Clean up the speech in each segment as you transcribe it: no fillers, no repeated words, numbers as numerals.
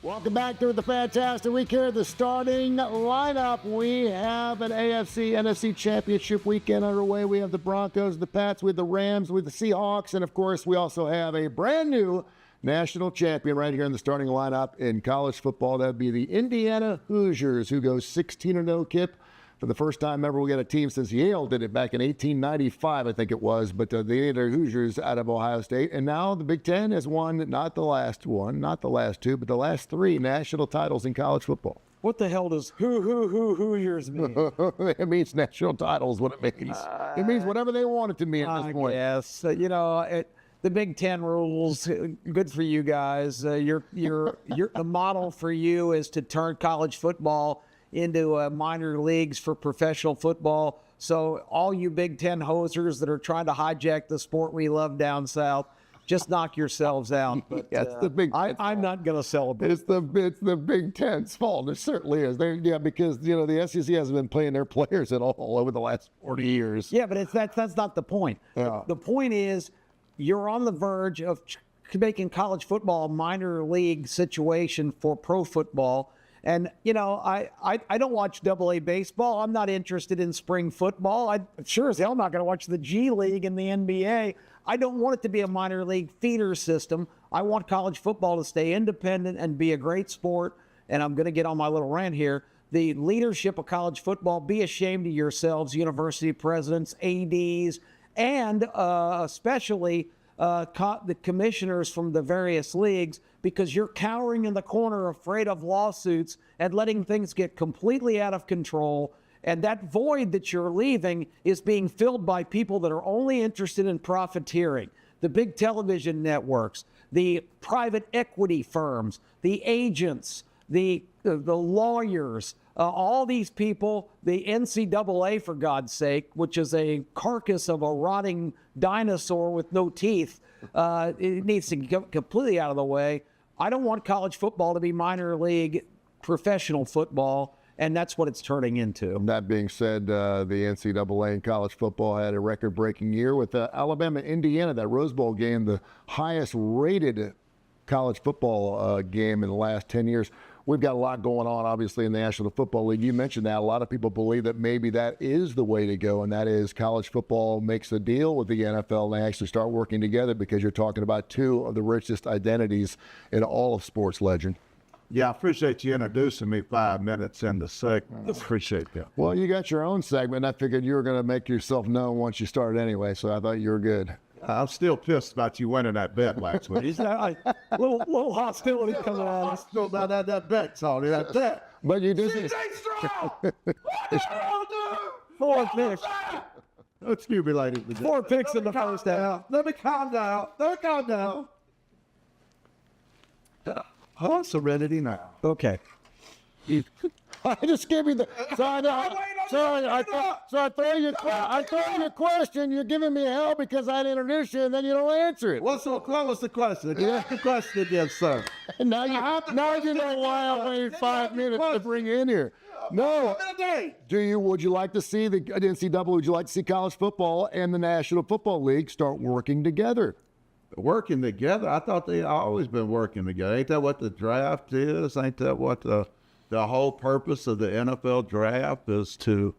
Welcome back to the Fantastic Week here. The starting lineup. We have an AFC, NFC Championship weekend underway. We have the Broncos, the Pats, with the Rams, with the Seahawks, and of course we also have a brand new national champion right here in the starting lineup in college football. That would be the Indiana Hoosiers, who goes 16-0, Kip. For the first time ever, we got a team since Yale did it back in 1895, I think it was. But the Indiana Hoosiers out of Ohio State. And now the Big Ten has won not the last one, not the last two, but the last three national titles in college football. What the hell does Hoosiers mean? It means national titles, what it means. It means whatever they want it to mean at this point. Yes. The Big Ten rules, good for you guys. The model for you is to turn college football into minor leagues for professional football. So all you Big Ten hosers that are trying to hijack the sport we love down south, just knock yourselves out. But I'm not going to celebrate. It's the Big Ten's fault. It certainly is. Because the SEC hasn't been playing their players at all over the last 40 years. Yeah, but that's not the point. Yeah. The point is you're on the verge of making college football a minor league situation for pro football. And, I don't watch AA baseball. I'm not interested in spring football. I sure as hell not going to watch the G League and the NBA. I don't want it to be a minor league feeder system. I want college football to stay independent and be a great sport. And I'm going to get on my little rant here. The leadership of college football, be ashamed of yourselves, university presidents, ADs, and especially the commissioners from the various leagues, because you're cowering in the corner afraid of lawsuits and letting things get completely out of control. And that void that you're leaving is being filled by people that are only interested in profiteering. The big television networks, the private equity firms, the agents, the lawyers, all these people, the NCAA, for God's sake, which is a carcass of a rotting dinosaur with no teeth, it needs to get completely out of the way. I don't want college football to be minor league professional football, and that's what it's turning into. That being said, the NCAA in college football had a record-breaking year with Alabama, Indiana, that Rose Bowl game, the highest-rated college football game in the last 10 years. We've got a lot going on, obviously, in the National Football League. You mentioned that. A lot of people believe that maybe that is the way to go, and that is college football makes a deal with the NFL and they actually start working together, because you're talking about two of the richest identities in all of sports legend. Yeah, I appreciate you introducing me 5 minutes in the segment. Appreciate that. Well, you got your own segment. I figured you were going to make yourself known once you started anyway, so I thought you were good. I'm still pissed about you winning that bet last week. little hostility coming on. I'm still about that bet, Tony. That's that. But you do see. Four picks. Excuse me, ladies. 4 picks in the first half. Let me calm down. Oh, serenity now. Okay. I just gave you the. I throw you a question. You're giving me hell because I didn't introduce you, and then you don't answer it. What's the question? Ask the question again, sir. And now you know why I waited 5 minutes to bring you in here. No. Would you like to see the NCAA? Would you like to see college football and the National Football League start working together? Working together? I thought they always been working together. Ain't that what the draft is? Ain't that what the whole purpose of the NFL draft is, to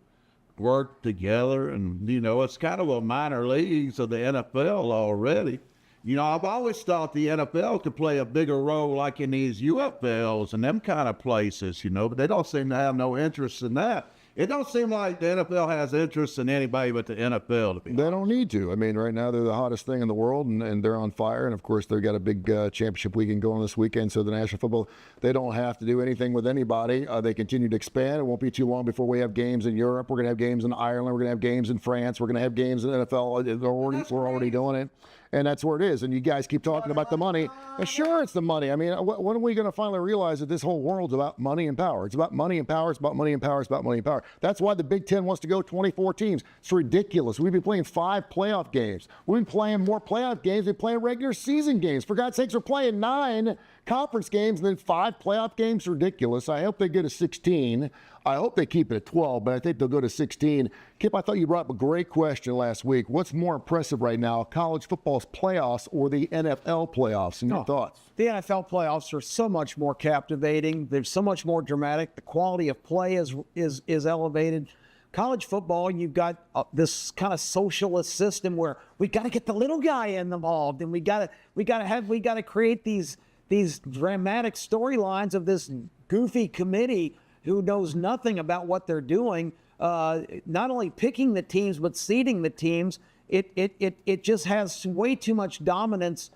work together? And, it's kind of a minor leagues of the NFL already. I've always thought the NFL could play a bigger role like in these UFLs and them kind of places, but they don't seem to have no interest in that. It don't seem like the NFL has interest in anybody but the NFL, to be honest. They don't need to. I mean, right now they're the hottest thing in the world, and they're on fire. And, of course, they've got a big championship weekend going this weekend. So the National Football, they don't have to do anything with anybody. They continue to expand. It won't be too long before we have games in Europe. We're going to have games in Ireland. We're going to have games in France. We're going to have games in the NFL. We're already doing it. And that's where it is. And you guys keep talking about the money. And sure, it's the money. I mean, when are we going to finally realize that this whole world's about money and power? It's about money and power. It's about money and power. It's about money and power. That's why the Big Ten wants to go 24 teams. It's ridiculous. We've been playing 5 playoff games. We've been playing more playoff games. We've been playing regular season games. For God's sakes, we're playing 9 conference games and then 5 playoff games. Ridiculous. I hope they get to 16. I hope they keep it at 12, but I think they'll go to 16. Kip, I thought you brought up a great question last week. What's more impressive right now, college football's playoffs or the NFL playoffs? And your thoughts? The NFL playoffs are so much more captivating. They're so much more dramatic. The quality of play is elevated. College football, you've got this kind of socialist system where we got to get the little guy involved, and we got to create these dramatic storylines of this goofy committee who knows nothing about what they're doing. Not only picking the teams but seeding the teams. It just has way too much dominance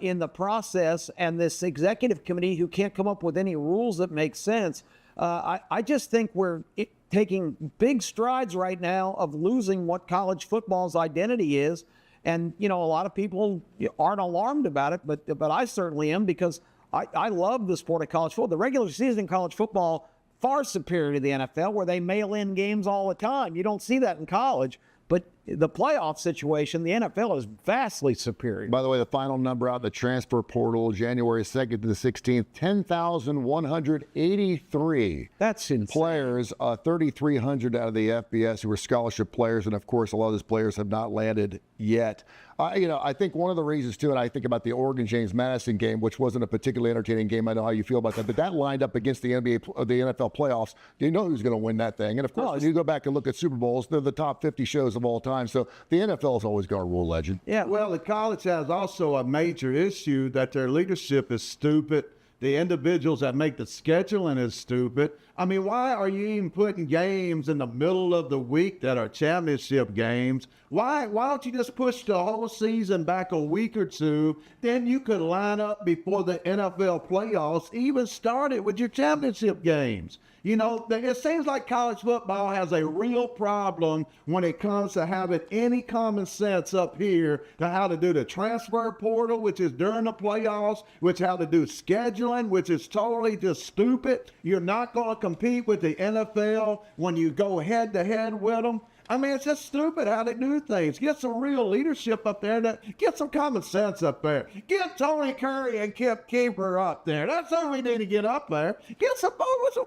in the process, and this executive committee who can't come up with any rules that make sense. I just think we're taking big strides right now of losing what college football's identity is. And, a lot of people aren't alarmed about it, but I certainly am, because I love the sport of college football. The regular season in college football, far superior to the NFL, where they mail in games all the time. You don't see that in college. But the playoff situation, the NFL is vastly superior. By the way, the final number out in the transfer portal, January 2nd to the 16th, 10,183. That's insane. Players, 3,300 out of the FBS who were scholarship players. And, of course, a lot of those players have not landed yet. I think one of the reasons, too, and I think about the Oregon-James Madison game, which wasn't a particularly entertaining game. I know how you feel about that. But that lined up against the NFL playoffs. You know who's going to win that thing. And, of course, when you go back and look at Super Bowls, they're the top 50 shows of all time. So the NFL is always going to rule, legend. Yeah, well, the college has also a major issue that their leadership is stupid. The individuals that make the scheduling is stupid. I mean, why are you even putting games in the middle of the week that are championship games? Why don't you just push the whole season back a week or two? Then you could line up before the NFL playoffs even started with your championship games. It seems like college football has a real problem when it comes to having any common sense up here to how to do the transfer portal, which is during the playoffs, which how to do scheduling, which is totally just stupid. You're not going to compete with the NFL when you go head to head with them. I mean, it's just stupid how they do things. Get some real leadership up there. Get some common sense up there. Get Tony Kurre and Kip Keefer up there. That's all we need to get up there. Get some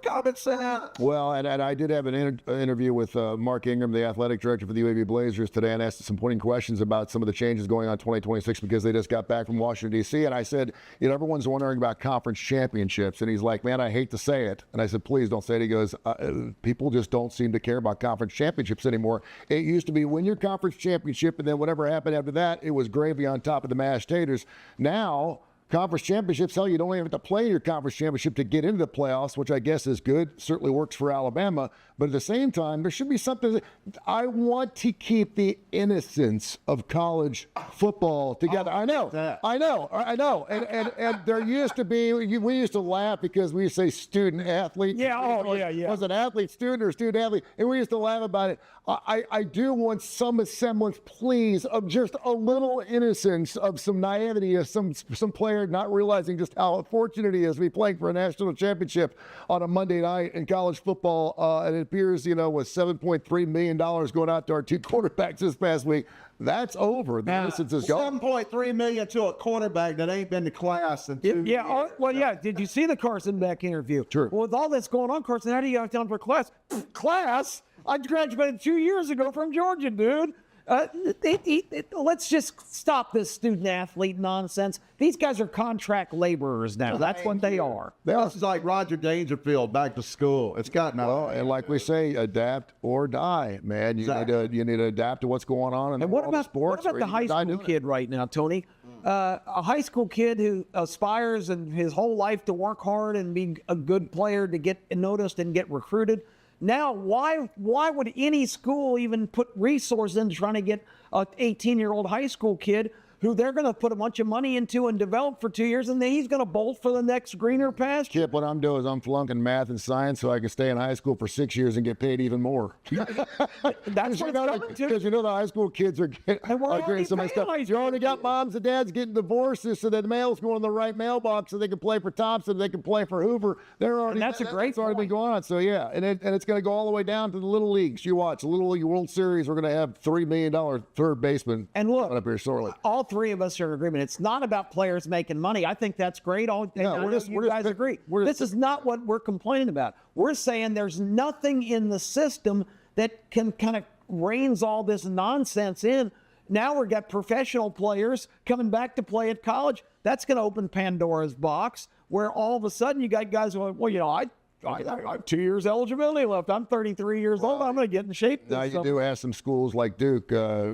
common sense. Well, and I did have an interview with Mark Ingram, the athletic director for the UAB Blazers today, and asked some pointing questions about some of the changes going on in 2026 because they just got back from Washington, D.C. And I said, everyone's wondering about conference championships. And he's like, man, I hate to say it. And I said, please don't say it. He goes, people just don't seem to care about conference championships anymore. It used to be win your conference championship, and then whatever happened after that, it was gravy on top of the mashed taters. Now, conference championships, hell, you don't even have to play your conference championship to get into the playoffs, which I guess is good. Certainly works for Alabama. But at the same time, there should be something. I want to keep the innocence of college football together. I know. And there used to be, we used to laugh because we used to say student athlete. Yeah, Was it athlete student or student athlete? And we used to laugh about it. I do want some semblance, please, of just a little innocence, of some naivety, of some player not realizing just how fortunate he is to be playing for a national championship on a Monday night in college football. And it appears, with $7.3 million going out to our 2 quarterbacks this past week. That's over. The innocence is gone. $7.3 million to a quarterback that ain't been to class in 2 years. Yeah. Did you see the Carson Beck interview? Sure. Well, with all this going on, Carson, how do you have time for class? Class? I graduated 2 years ago from Georgia, dude. Let's just stop this student athlete nonsense. These guys are contract laborers now. That's what they are. This is like Roger Dangerfield back to school. It's gotten out. And like we say, adapt or die, man. You need to adapt to what's going on in and what about sports. What about the high school kid right now, Tony? A high school kid who aspires in his whole life to work hard and be a good player to get noticed and get recruited. Now, why would any school even put resources into trying to get an 18-year-old high school kid who they're going to put a bunch of money into and develop for 2 years, and then he's going to bolt for the next greener pasture? Kip, what I'm doing is I'm flunking math and science so I can stay in high school for 6 years and get paid even more. That's what it's coming to. Because the high school kids are getting so much stuff. You already got moms and dads getting divorces so that the mail's going in the right mailbox so they can play for Thompson, they can play for Hoover. That's already been going on. So, yeah, and it's going to go all the way down to the Little Leagues. You watch, the Little League World Series, we're going to have $3 million third baseman and look, up here shortly. All three of us are in agreement. It's not about players making money. I think that's great. You guys agree. This is not what we're complaining about. We're saying there's nothing in the system that can kind of reins all this nonsense in. Now we've got professional players coming back to play at college. That's going to open Pandora's box, where all of a sudden you got guys going, well, you know, I have 2 years eligibility left. I'm 33 years old. I'm going to get in shape. Now you do have some schools like Duke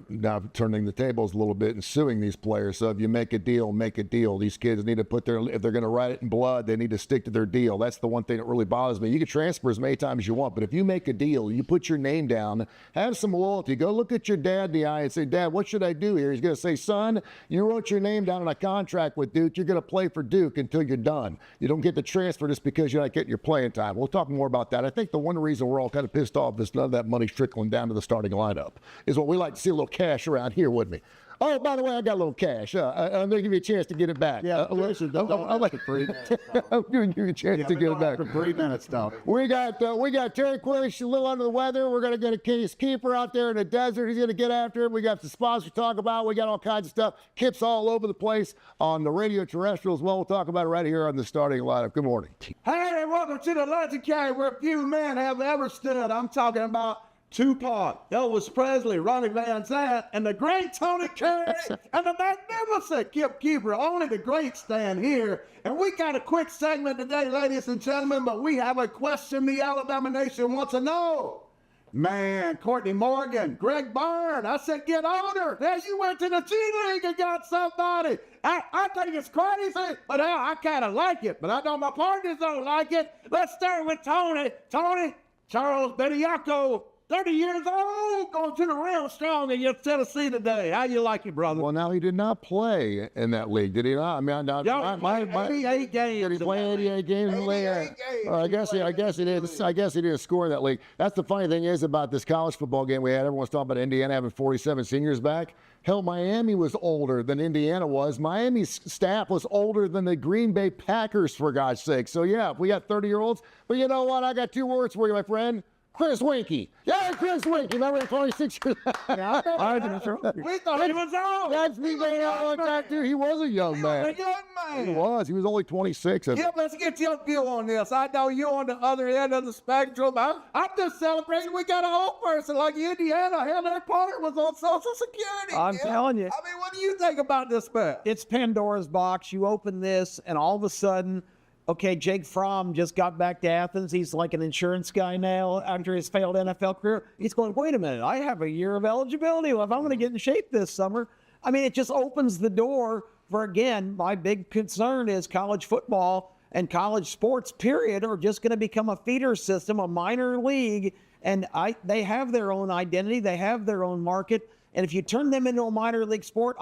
now turning the tables a little bit and suing these players. So if you make a deal, make a deal. These kids need to put if they're going to write it in blood, they need to stick to their deal. That's the one thing that really bothers me. You can transfer as many times as you want, but if you make a deal, you put your name down, have some loyalty. Go look at your dad in the eye and say, Dad, what should I do here? He's going to say, son, you wrote your name down on a contract with Duke. You're going to play for Duke until you're done. You don't get to transfer just because you're not getting your playing time. We'll talk more about that. I think the one reason we're all kind of pissed off is none of that money's trickling down to the starting lineup is what we like to see, a little cash around here, wouldn't we? Oh, by the way, I got a little cash. I'm going to give you a chance to get it back. Yeah, I'd like a 3 minutes. I'm going to give you a chance to get it back. For 3 minutes, though. We got Terre, Quillian. She's a little under the weather. We're going to get a Kip Keefer out there in the desert. He's going to get after it. We got the sponsors to talk about. We got all kinds of stuff. Kip's all over the place on the radio terrestrial as well. We'll talk about it right here on the starting lineup. Good morning. Hey, welcome to the legendary where few men have ever stood. I'm talking about Tupac, Elvis Presley, Ronnie Van Zant, and the great Tony Kurre, and the magnificent Kip Keefer. Only the greats stand here. And we got a quick segment today, ladies and gentlemen, but we have a question the Alabama Nation wants to know. Man, Courtney Morgan, Greg Byrne, I said get older. There you went to the G League and got somebody. I think it's crazy, but I kind of like it. But I know my partners don't like it. Let's start with Tony. Tony, Charles Bediako. 30 years old, going to the real strong in your Tennessee today. How you like it, brother? Well, now he did not play in that league, did he not? I mean, 88 games. Did he play 88 games in the league? I guess he did. I guess he didn't score in that league. That's the funny thing is about this college football game we had. Everyone's talking about Indiana having 47 seniors back. Hell, Miami was older than Indiana was. Miami's staff was older than the Green Bay Packers, for God's sake. So, yeah, we got 30-year-olds. But you know what? I got 2 words for you, my friend. Chris Winkie. Yeah, Chris Winkie. Remember, 26 years old. We thought he was old. That's me being out like that, He was a young man. A young man. He was. He was only 26. Yeah, let's get your view on this. I know you're on the other end of the spectrum. I'm just celebrating we got an old person like Indiana. Hell, their partner was on Social Security. I'm telling you. I mean, what do you think about this, man? It's Pandora's box. You open this, and all of a sudden, okay, Jake Fromm just got back to Athens. He's like an insurance guy now after his failed NFL career. He's going, wait a minute, I have a year of eligibility left. I'm going to get in shape this summer. I mean, it just opens the door for, again, my big concern is college football and college sports, period, are just going to become a feeder system, a minor league. And they have their own identity. They have their own market. And if you turn them into a minor league sport,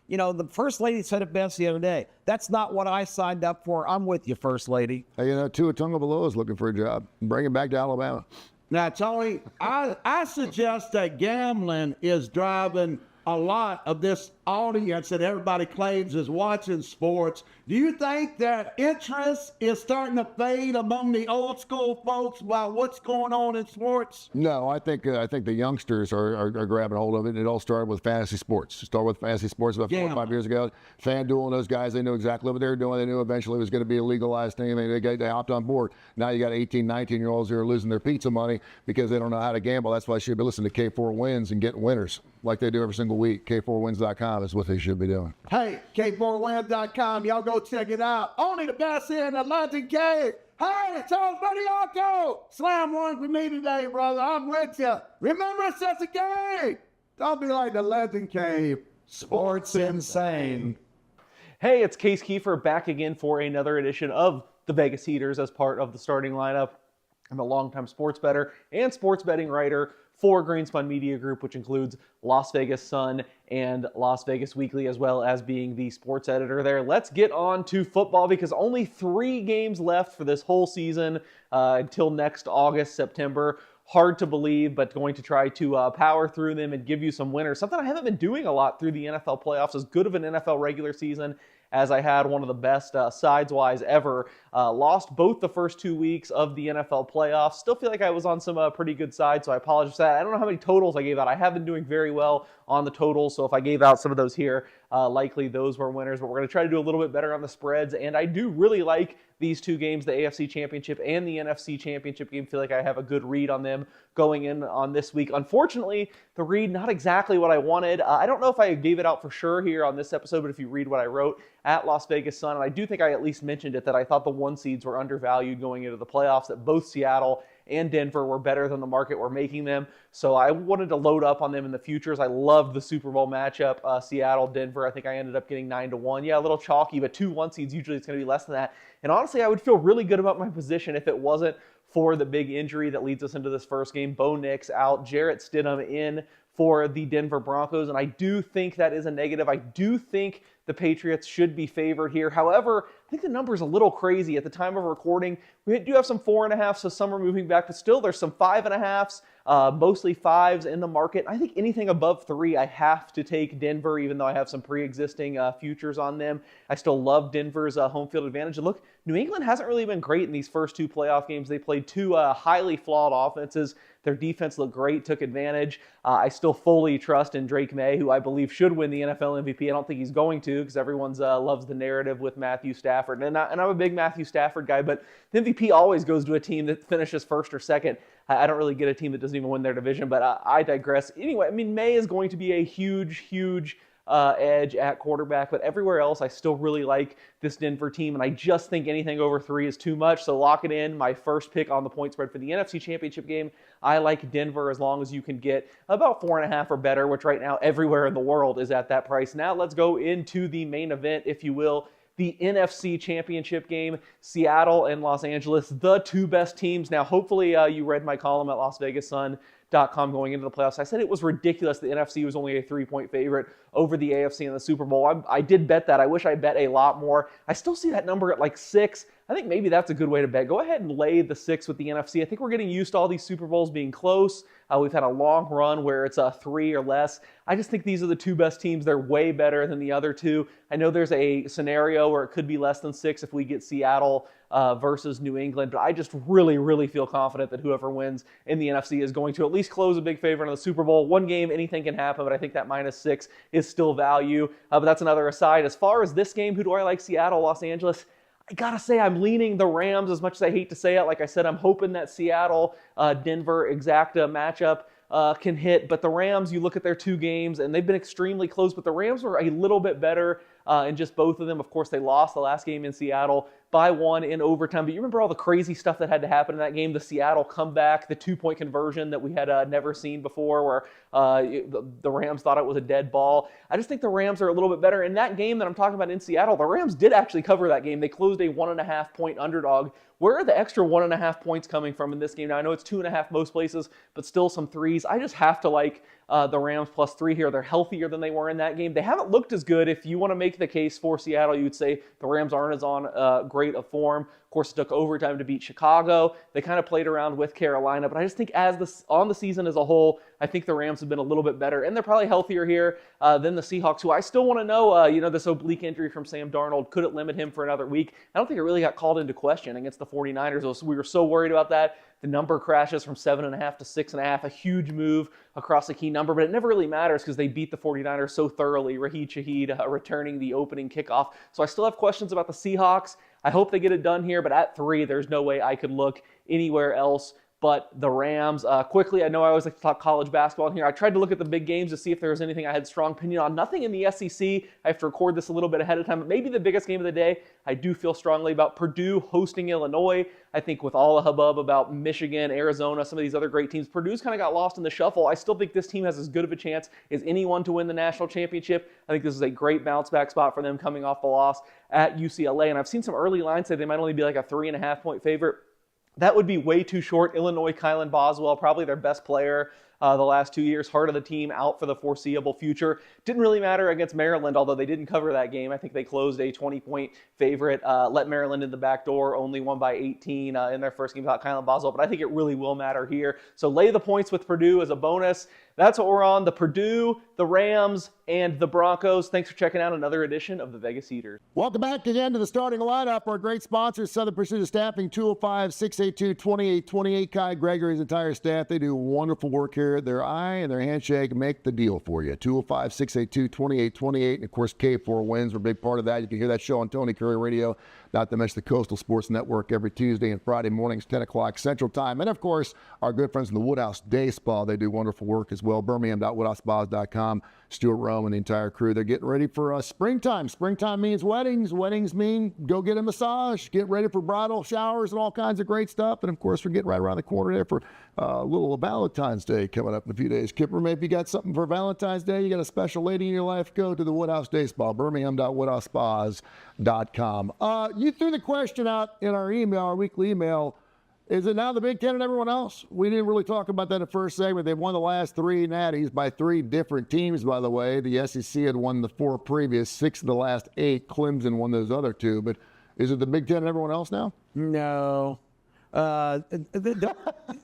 you know, the First Lady said it best the other day. That's not what I signed up for. I'm with you, First Lady. Hey, you know, Tua Tagovailoa is looking for a job. Bring him back to Alabama. Now, Tony, I suggest that gambling is driving a lot of this audience that everybody claims is watching sports. Do you think that interest is starting to fade among the old school folks about what's going on in sports? No, I think the youngsters are grabbing hold of it. It all started with fantasy sports. It started with fantasy sports about 4 or 5 years ago. FanDuel and those guys, they knew exactly what they were doing. They knew eventually it was going to be a legalized thing. They hopped on board. Now you got 18, 19-year-olds who are losing their pizza money because they don't know how to gamble. That's why they should be listening to K4 Wins and getting winners like they do every single week. K4Wins.com is what they should be doing. Hey, K4Wins.com. Y'all go check it out. Only the best here in the London Cave. Hey, Charles Bediako. Slam one for me today, brother. I'm with you. Remember, it's just a game. Don't be like the Legend Cave. Sports insane. Hey, it's Kip Keefer back again for another edition of the Vegas Heaters as part of the starting lineup. I'm a longtime sports bettor and sports betting writer for Greenspun Media Group, which includes Las Vegas Sun and Las Vegas Weekly, as well as being the sports editor there. Let's get on to football because only 3 games left for this whole season until next August, September. Hard to believe, but going to try to power through them and give you some winners. Something I haven't been doing a lot through the NFL playoffs. As good of an NFL regular season as I had, one of the best sides-wise ever. Lost both the first 2 weeks of the NFL playoffs. Still feel like I was on some pretty good side, so I apologize for that. I don't know how many totals I gave out. I have been doing very well on the totals, so if I gave out some of those here, likely those were winners. But we're going to try to do a little bit better on the spreads, and I do really like these two games, the AFC Championship and the NFC Championship game. Feel like I have a good read on them going in on this week. Unfortunately, the read, not exactly what I wanted. I don't know if I gave it out for sure here on this episode, but if you read what I wrote at Las Vegas Sun, and I do think I at least mentioned it, that I thought the 1 seeds were undervalued going into the playoffs, that both Seattle and Denver were better than the market were making them. So I wanted to load up on them in the futures. I loved the Super Bowl matchup, Seattle, Denver. I think I ended up getting 9-1. Yeah, a little chalky, but 2 1 seeds, usually it's going to be less than that. And honestly, I would feel really good about my position if it wasn't for the big injury that leads us into this first game. Bo Nix out, Jarrett Stidham in for the Denver Broncos, and I do think that is a negative. I do think the Patriots should be favored here. However, I think the number is a little crazy. At the time of recording, we do have some 4.5, so some are moving back, but still there's some 5.5s, mostly 5s in the market. I think anything above 3, I have to take Denver, even though I have some pre-existing futures on them. I still love Denver's home field advantage. And look, New England hasn't really been great in these first 2 playoff games. They played 2 highly flawed offenses. Their defense looked great, took advantage. I still fully trust in Drake May, who I believe should win the NFL MVP. I don't think he's going to, because everyone loves the narrative with Matthew Stafford. And I'm a big Matthew Stafford guy, but the MVP always goes to a team that finishes first or second. I don't really get a team that doesn't even win their division, but I digress. Anyway, I mean, May is going to be a huge edge at quarterback, but everywhere else I still really like this Denver team, and I just think anything over 3 is too much, so lock it in. My first pick on the point spread for the NFC Championship game, I like Denver as long as you can get about 4.5 or better, which right now everywhere in the world is at that price. Now let's go into the main event, if you will, the NFC Championship game, Seattle and Los Angeles, the 2 best teams. Now, hopefully you read my column at LasVegasSun.com going into the playoffs. I said it was ridiculous the NFC was only a 3-point favorite over the AFC in the Super Bowl. I did bet that. I wish I bet a lot more. I still see that number at like 6. I think maybe that's a good way to bet. Go ahead and lay the 6 with the NFC. I think we're getting used to all these Super Bowls being close. We've had a long run where it's a 3 or less. I just think these are the 2 best teams. They're way better than the other 2. I know there's a scenario where it could be less than 6 if we get Seattle versus New England, but I just really feel confident that whoever wins in the NFC is going to at least close a big favorite in the Super Bowl. 1 game, anything can happen, but I think that -6 is still value. But that's another aside. As far as this game, who do I like? Seattle, Los Angeles. I gotta say, I'm leaning the Rams as much as I hate to say it. Like I said, I'm hoping that Seattle-Denver exacta matchup can hit. But the Rams, you look at their 2 games, and they've been extremely close. But the Rams were a little bit better in just both of them. Of course, they lost the last game in Seattle by 1 in overtime. But you remember all the crazy stuff that had to happen in that game, the Seattle comeback, the 2-point conversion that we had never seen before, where the Rams thought it was a dead ball. I just think the Rams are a little bit better. In that game that I'm talking about in Seattle, the Rams did actually cover that game. They closed a 1.5-point underdog. Where are the extra 1.5 points coming from in this game? Now, I know it's 2.5 most places, but still some 3s. I just have to like the Rams +3 here. They're healthier than they were in that game. They haven't looked as good. If you want to make the case for Seattle, you would say the Rams aren't as on great a form. Of course, it took overtime to beat Chicago. They kind of played around with Carolina, but I just think on the season as a whole, I think the Rams have been a little bit better, and they're probably healthier here than the Seahawks, who I still want to know, this oblique injury from Sam Darnold, could it limit him for another week? I don't think it really got called into question against the 49ers. We were so worried about that. The number crashes from 7.5 to 6.5, a huge move across a key number, but it never really matters because they beat the 49ers so thoroughly. Raheed Shaheed returning the opening kickoff. So I still have questions about the Seahawks. I hope they get it done here, but at 3, there's no way I could look anywhere else but the Rams. Quickly, I know I always like to talk college basketball in here. I tried to look at the big games to see if there was anything I had strong opinion on. Nothing in the SEC. I have to record this a little bit ahead of time, but maybe the biggest game of the day, I do feel strongly about Purdue hosting Illinois. I think with all the hubbub about Michigan, Arizona, some of these other great teams, Purdue's kind of got lost in the shuffle. I still think this team has as good of a chance as anyone to win the national championship. I think this is a great bounce back spot for them coming off the loss at UCLA. And I've seen some early lines say they might only be like a 3.5-point favorite. That would be way too short. Illinois, Kylan Boswell, probably their best player the last 2 years. Heart of the team out for the foreseeable future. Didn't really matter against Maryland, although they didn't cover that game. I think they closed a 20-point favorite, let Maryland in the back door, only won by 18 in their first game without Kylan Boswell, but I think it really will matter here. So lay the points with Purdue as a bonus. That's what we're on, the Purdue, the Rams, and the Broncos. Thanks for checking out another edition of the Vegas Eaters. Welcome back again to the starting lineup. Our great sponsors, Southern Precision Staffing, 205-682-2828. Kai Gregory's entire staff, they do wonderful work here. Their eye and their handshake make the deal for you. 205-682-2828. And, of course, K4 Wins are a big part of that. You can hear that show on Tony Kurre Radio, not to mention the Coastal Sports Network every Tuesday and Friday mornings, 10 o'clock Central Time. And, of course, our good friends in the Woodhouse Day Spa, they do wonderful work as well. Birmingham.woodhousespas.com. Stuart Rome and the entire crew, they're getting ready for springtime. Springtime means weddings. Weddings mean go get a massage, get ready for bridal showers and all kinds of great stuff. And, of course, we're getting right around the corner there for a little Valentine's Day coming up in a few days. Kipper, maybe you got something for Valentine's Day, you got a special lady in your life, go to the Woodhouse Day Spa, Birmingham.woodhousespas.com. You threw the question out in our email, our weekly email. Is it now the Big Ten and everyone else? We didn't really talk about that in the first segment. They've won the last 3 natties by 3 different teams, by the way. The SEC had won the 4 previous, 6 of the last 8. Clemson won those other 2. But is it the Big Ten and everyone else now? No.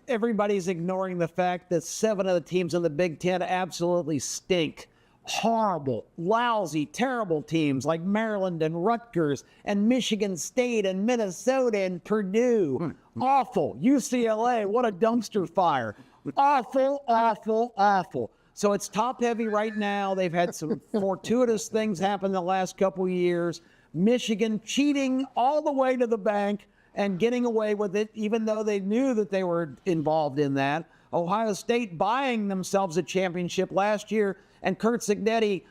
Everybody's ignoring the fact that 7 of the teams in the Big Ten absolutely stink. Horrible, lousy, terrible teams like Maryland and Rutgers and Michigan State and Minnesota and Purdue. Awful. UCLA, what a dumpster fire. Awful, awful, awful. So it's top heavy right now. They've had some fortuitous things happen the last couple of years. Michigan cheating all the way to the bank and getting away with it, even though they knew that they were involved in that. Ohio State buying themselves a championship last year, and Kurt Cignetti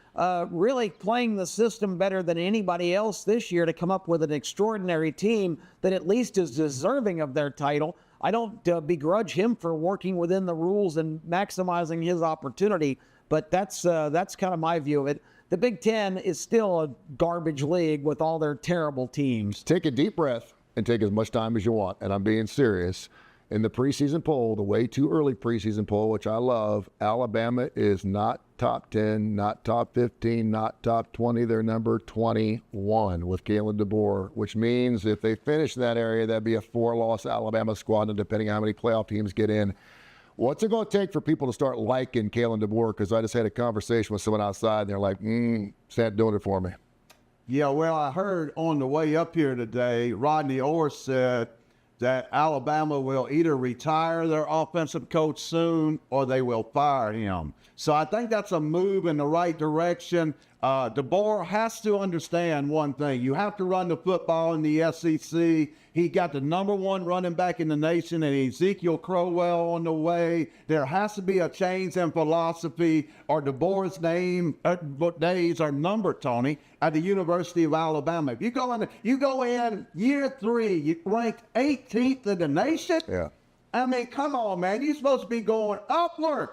really playing the system better than anybody else this year to come up with an extraordinary team that at least is deserving of their title. I don't begrudge him for working within the rules and maximizing his opportunity, but that's kind of my view of it. The Big Ten is still a garbage league with all their terrible teams. Take a deep breath and take as much time as you want, and I'm being serious. In the preseason poll, the way too early preseason poll, which I love, Alabama is not top 10, not top 15, not top 20. They're number 21 with Kalen DeBoer, which means if they finish in that area, that'd be a 4-loss Alabama squad, and depending on how many playoff teams get in. What's it going to take for people to start liking Kalen DeBoer? Because I just had a conversation with someone outside, and they're like, it's not doing it for me. Yeah, well, I heard on the way up here today, Rodney Orr said that Alabama will either retire their offensive coach soon or they will fire him. So I think that's a move in the right direction. DeBoer has to understand one thing. You have to run the football in the SEC. He got the #1 running back in the nation, and Ezekiel Crowell on the way. There has to be a change in philosophy, or DeBoer's days are numbered, Tony, at the University of Alabama. If you go in year 3, you rank 18th in the nation. Yeah. I mean, come on, man. You're supposed to be going upward.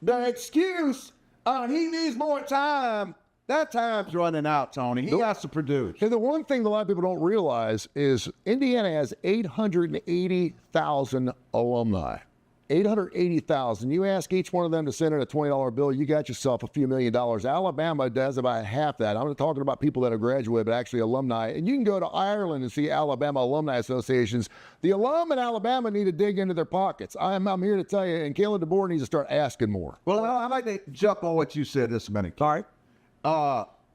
The excuse, he needs more time. That time's running out, Tony. He has to produce. And the one thing that a lot of people don't realize is Indiana has 880,000 alumni. 880,000. You ask each one of them to send in a $20 bill, you got yourself a few $1,000,000. Alabama does about half that. I'm not talking about people that have graduated, but actually alumni. And you can go to Ireland and see Alabama alumni associations. The alum in Alabama need to dig into their pockets. I'm here to tell you, and Kalen DeBoer needs to start asking more. Well, I'd like to jump on what you said this minute. All right.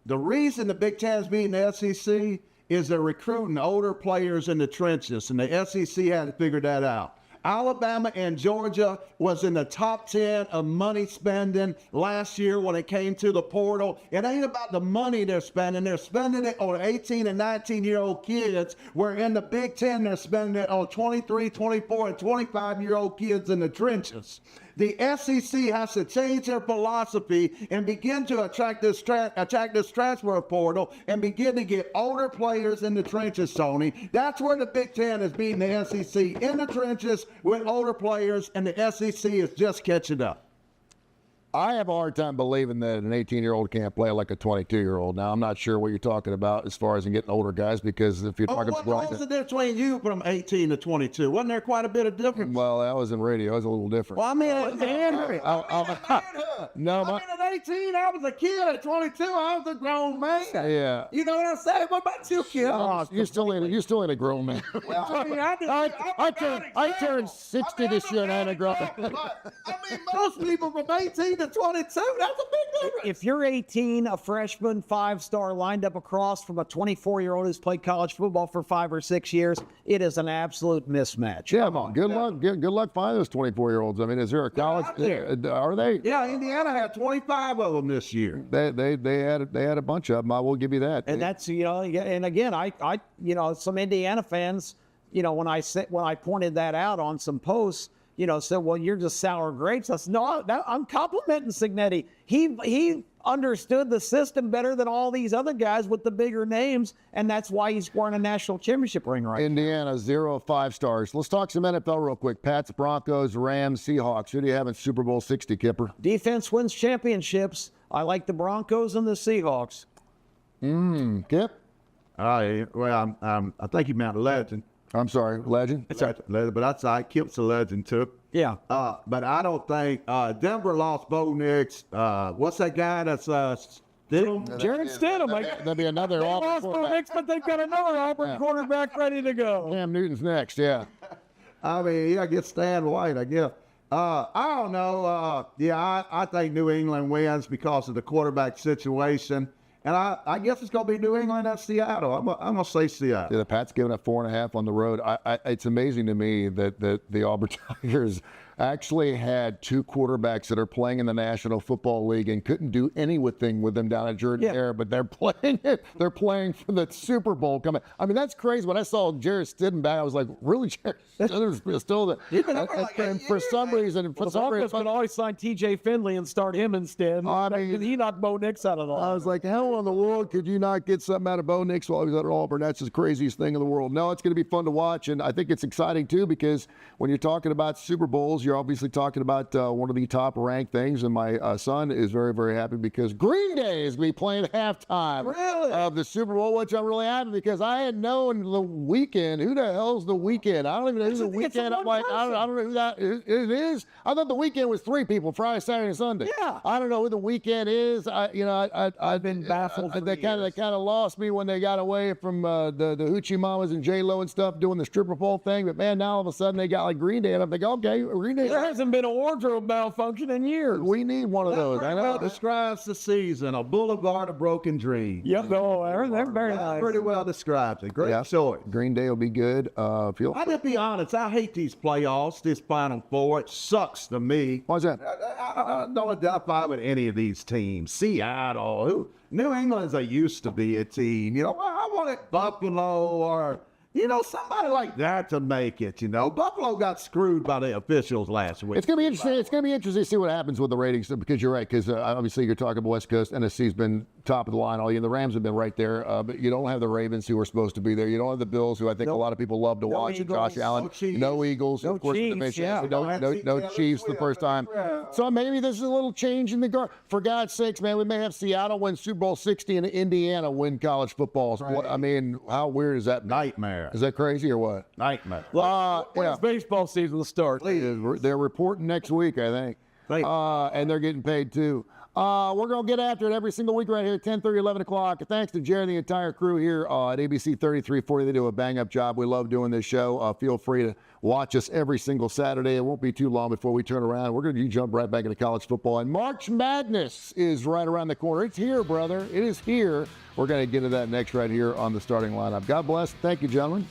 The reason the Big Ten's beating the SEC is they're recruiting older players in the trenches, and the SEC had to figure that out. Alabama and Georgia was in the top 10 of money spending last year when it came to the portal. It ain't about the money they're spending. They're spending it on 18 and 19-year-old kids, where in the Big Ten they're spending it on 23, 24, and 25-year-old kids in the trenches. The SEC has to change their philosophy and begin to attract this transfer portal and begin to get older players in the trenches, Tony. That's where the Big Ten is beating the SEC, in the trenches with older players, and the SEC is just catching up. I have a hard time believing that an 18-year-old can't play like a 22-year-old. Now, I'm not sure what you're talking about as far as in getting older guys, because if you're talking What was the difference between you from 18 to 22? Wasn't there quite a bit of difference? well, that was in radio. It was a little different. Well, I mean, at No, I mean, at 18, I was a kid. At 22, I was a grown man. yeah. You know what I'm saying? What about you, kid? You're still in a grown man. I mean, I turned 60 this year and I had a grown man. I mean, most people from 18 to 22, that's a big difference. If you're 18, a freshman, 5-star, lined up across from a 24-year-old who's played college football for 5 or 6 years, it is an absolute mismatch. Yeah, good luck. Good luck finding those 24-year-olds. I mean, is there a college? Are they? Yeah, Indiana had 25 of them this year. They had a bunch of them. I will give you that. And that's, and again, I some Indiana fans, when I pointed that out on some posts, said, well, you're just sour grapes. I said, no, I'm complimenting Signetti. He understood the system better than all these other guys with the bigger names, and that's why he's wearing a national championship ring right now. Indiana, 0 of 5 stars. Let's talk some NFL real quick. Pats, Broncos, Rams, Seahawks. Who do you have in Super Bowl 60, Kipper? Defense wins championships. I like the Broncos and the Seahawks. Kip? I think you meant legend. I'm sorry, legend? That's right, but that's all right. Kip's a legend, too. Yeah. But I don't think Denver lost Bo Nix. What's that guy that's Stidham? Jared Stidham. That'd be another They Auburn lost quarterback. Bo Nix, but they've got another Auburn quarterback ready to go. Cam Newton's next, yeah. I mean, yeah, get Stan White, I guess. I don't know. I think New England wins because of the quarterback situation. And I guess it's going to be New England and Seattle. I'm going to say Seattle. Yeah, the Pats giving up 4.5 on the road. It's amazing to me that the Auburn Tigers actually had 2 quarterbacks that are playing in the National Football League and couldn't do anything with them down at Jordan Terre, but they're playing it. They're playing for the Super Bowl coming. I mean, that's crazy. When I saw Jared Stidham back, I was like, really, Jared Stidham's still the. And for some reason, The Broncos could always sign T.J. Finley and start him instead. I mean, he knocked Bo Nix out of the I was like, how in the world could you not get something out of Bo Nix while he was at Auburn? That's the craziest thing in the world. No, it's going to be fun to watch, and I think it's exciting, too, because when you're talking about Super Bowls, you're obviously talking about one of the top-ranked things, and my son is very, very happy because Green Day is going to be playing halftime of the Super Bowl, which I'm really happy because I had known the Weeknd. Who the hell's the Weeknd? I don't even know who the Weeknd. I'm like, I don't know who that is. I thought the Weeknd was 3 people: Friday, Saturday, and Sunday. Yeah. I don't know who the Weeknd is. I've been baffled for They kind of lost me when they got away from the Hoochie Mamas and J-Lo and stuff doing the stripper pole thing. But man, now all of a sudden they got like Green Day, and I'm thinking, okay, Green Day. There hasn't been a wardrobe malfunction in years. We need one of those. I know. Well describes the season, a boulevard of broken dreams. Yep, they're very nice. Pretty well describes it. Great choice. Green Day will be good. I'll just be honest. I hate these playoffs. This Final Four, it sucks to me. Why's that? I don't identify with any of these teams. Seattle, New England's a used to be a team. I wanted Buffalo or somebody like that to make it. Buffalo got screwed by the officials last week. It's gonna be interesting. It's gonna be interesting to see what happens with the ratings because you're right. Because obviously you're talking about West Coast. NFC's been top of the line all year. The Rams have been right there, but you don't have the Ravens who are supposed to be there. You don't have the Bills who I think a lot of people love to watch. And Josh Allen, no Eagles, No of course. Chiefs, yeah. No Chiefs the first time. So maybe this is a little change in the guard. For God's sakes, man, we may have Seattle win Super Bowl 60 and Indiana win college football. Right. I mean, how weird is that? Nightmare. Is that crazy or what? Nightmare. When's baseball season will start? They're reporting next week, I think. And they're getting paid too. We're going to get after it every single week right here, 10:30, 11 o'clock. Thanks to Jerry and the entire crew here at ABC 3340. They do a bang-up job. We love doing this show. Feel free to watch us every single Saturday. It won't be too long before we turn around. We're going to jump right back into college football. And March Madness is right around the corner. It's here, brother. It is here. We're going to get to that next right here on the starting lineup. God bless. Thank you, gentlemen.